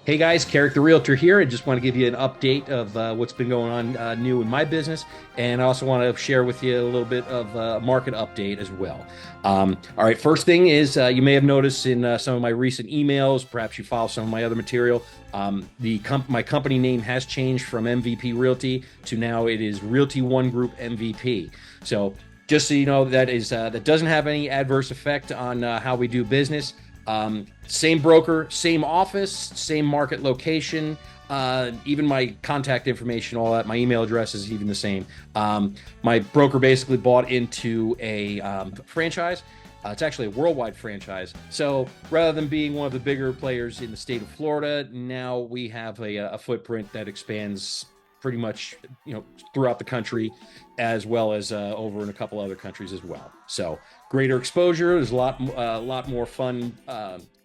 Hey guys, Kerrick the Realtor here. I just want to give you an update of what's been going on new in my business, and I also want to share with you a little bit of market update as well. All right, first thing is you may have noticed in some of my recent emails, perhaps you follow some of my other material. My company name has changed from MVP Realty to now it is Realty One Group MVP. So just so you know, that doesn't have any adverse effect on how we do business. Same broker, same office, same market location, even my contact information, all that, my email address is even the same. My broker basically bought into a franchise. It's actually a worldwide franchise. So rather than being one of the bigger players in the state of Florida, now we have a footprint that expands pretty much, throughout the country, as well as over in a couple other countries as well. So greater exposure. There's a lot more fun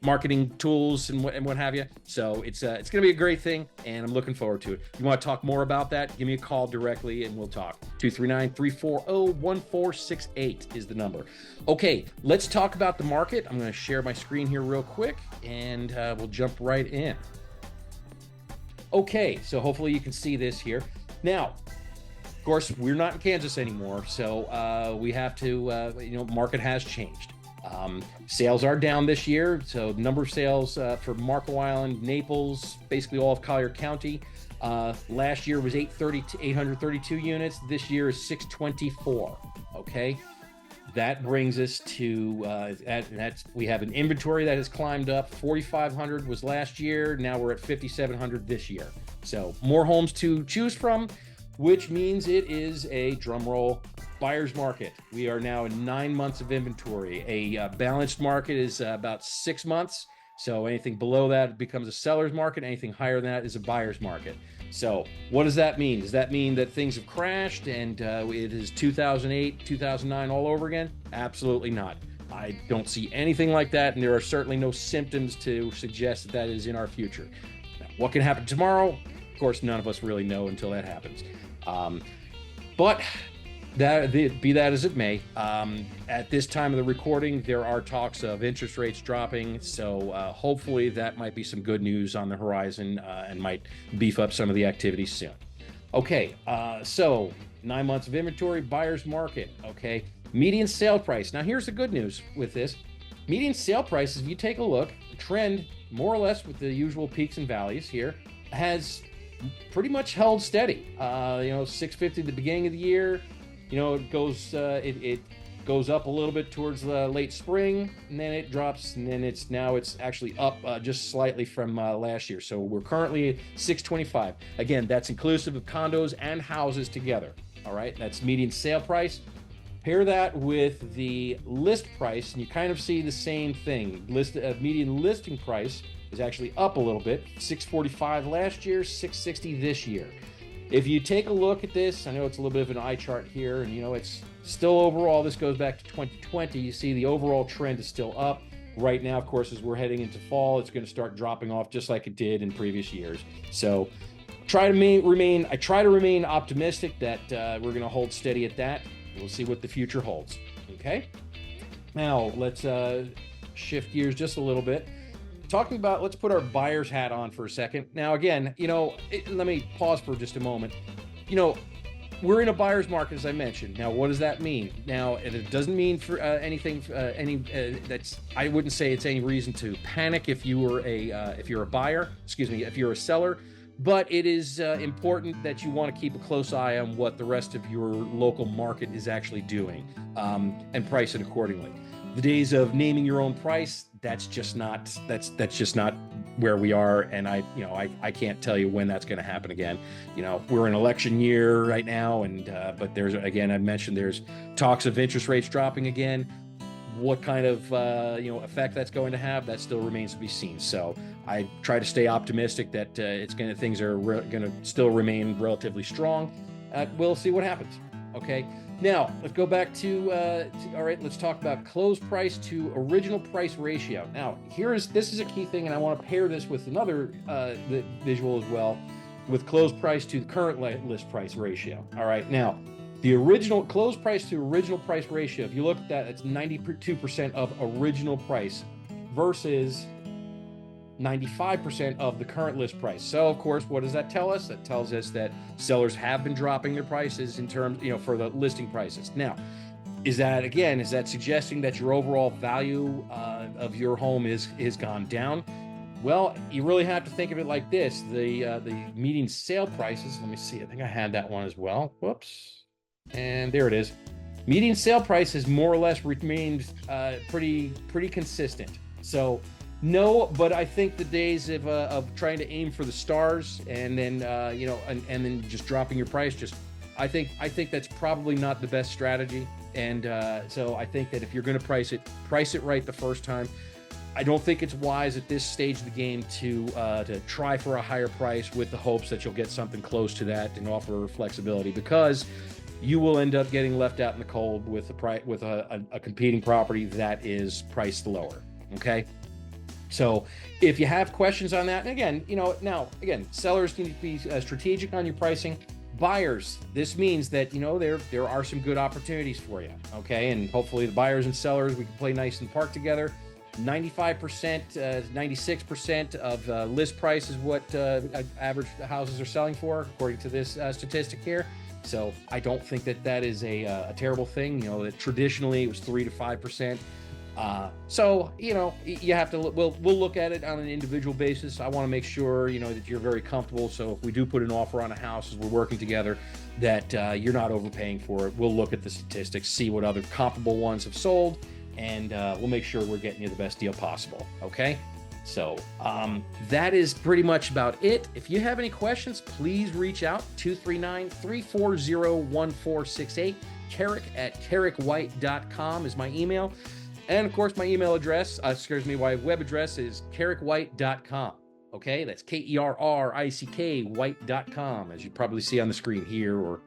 marketing tools and what have you. So it's going to be a great thing, and I'm looking forward to it. If you want to talk more about that, give me a call directly, and we'll talk. 239-340-1468 is the number. Okay, let's talk about the market. I'm going to share my screen here real quick, and we'll jump right in. Okay, so hopefully you can see this here. Now, of course, we're not in Kansas anymore, so we have to, market has changed. Sales are down this year, so number of sales for Marco Island, Naples, basically all of Collier County. Last year was 832 units. This year is 624. Okay, that brings us to we have an inventory that has climbed up. 4,500 was last year. Now we're at 5,700 this year. So more homes to choose from, which means it is a drum roll buyer's market. We are now in 9 months of inventory. A balanced market is about 6 months. So anything below that becomes a seller's market. Anything higher than that is a buyer's market. So what does that mean? Does that mean that things have crashed and it is 2008, 2009 all over again? Absolutely not. I don't see anything like that, and there are certainly no symptoms to suggest that is in our future. Now, what can happen tomorrow? Of course, none of us really know until that happens. But be that as it may, at this time of the recording, there are talks of interest rates dropping. So hopefully that might be some good news on the horizon and might beef up some of the activities soon. Okay, so 9 months of inventory, buyer's market. Okay, median sale price. Now here's the good news with this. Median sale prices, if you take a look, trend more or less with the usual peaks and valleys here, has pretty much held steady. 650 at the beginning of the year. It goes up a little bit towards the late spring, and then it drops, and then it's actually up just slightly from last year. So we're currently at 625. Again, that's inclusive of condos and houses together. All right, that's median sale price. Pair that with the list price, and you kind of see the same thing. Median listing price is actually up a little bit. 645 last year, 660 this year. If you take a look at this, I know it's a little bit of an eye chart here, and it's still overall, this goes back to 2020. You see the overall trend is still up. Right now, of course, as we're heading into fall, it's going to start dropping off just like it did in previous years. So I try to remain optimistic that we're going to hold steady at that. We'll see what the future holds. Okay. Now let's shift gears just a little bit. Talking about, let's put our buyer's hat on for a second. Now, again, let me pause for just a moment. We're in a buyer's market, as I mentioned. Now, what does that mean? Now, it doesn't mean for anything, I wouldn't say it's any reason to panic if you're a buyer, if you're a seller. But it is important that you want to keep a close eye on what the rest of your local market is actually doing, and price it accordingly. The days of naming your own price, that's just not where we are, and I can't tell you when that's going to happen again. We're in election year right now, and but there's, again, I mentioned there's talks of interest rates dropping again. What kind of effect that's going to have, that still remains to be seen. So I try to stay optimistic that things are going to still remain relatively strong. We'll see what happens. Okay. Now, let's go back to all right, let's talk about close price to original price ratio. Now, this is a key thing, and I want to pair this with another visual as well, with close price to the current list price ratio. All right, now, the original close price to original price ratio, if you look at that, it's 92% of original price versus 95% of the current list price. So of course, what does that tell us? That tells us that sellers have been dropping their prices in terms, for the listing prices. Now, is that suggesting that your overall value of your home is gone down? Well, you really have to think of it like this: the median sale prices. Let me see. I think I had that one as well. Whoops, and there it is. Median sale price has more or less remained pretty consistent. So no, but I think the days of trying to aim for the stars and then and then just dropping your price, I think that's probably not the best strategy. And so I think that if you're going to price it right the first time. I don't think it's wise at this stage of the game to try for a higher price with the hopes that you'll get something close to that and offer flexibility, because you will end up getting left out in the cold with a competing property that is priced lower. Okay. So if you have questions on that, and again, sellers need to be strategic on your pricing. Buyers, this means that there are some good opportunities for you. Okay, and hopefully the buyers and sellers, we can play nice and park together. 95%, 96% of list price is what average houses are selling for, according to this statistic here. So I don't think that is a terrible thing. That traditionally it was 3 to 5%. So you have to. We'll look at it on an individual basis. I want to make sure that you're very comfortable. So if we do put an offer on a house as we're working together, that you're not overpaying for it. We'll look at the statistics, see what other comparable ones have sold, and we'll make sure we're getting you the best deal possible. Okay. So that is pretty much about it. If you have any questions, please reach out. 239-340-1468. Kerrick at kerrickwhite.com is my email. And of course, my email address, my web address is kerrickwhite.com. Okay, that's KERRICK white.com, as you probably see on the screen here or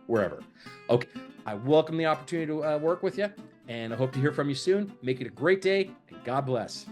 wherever. Okay, I welcome the opportunity to work with you, and I hope to hear from you soon. Make it a great day, and God bless.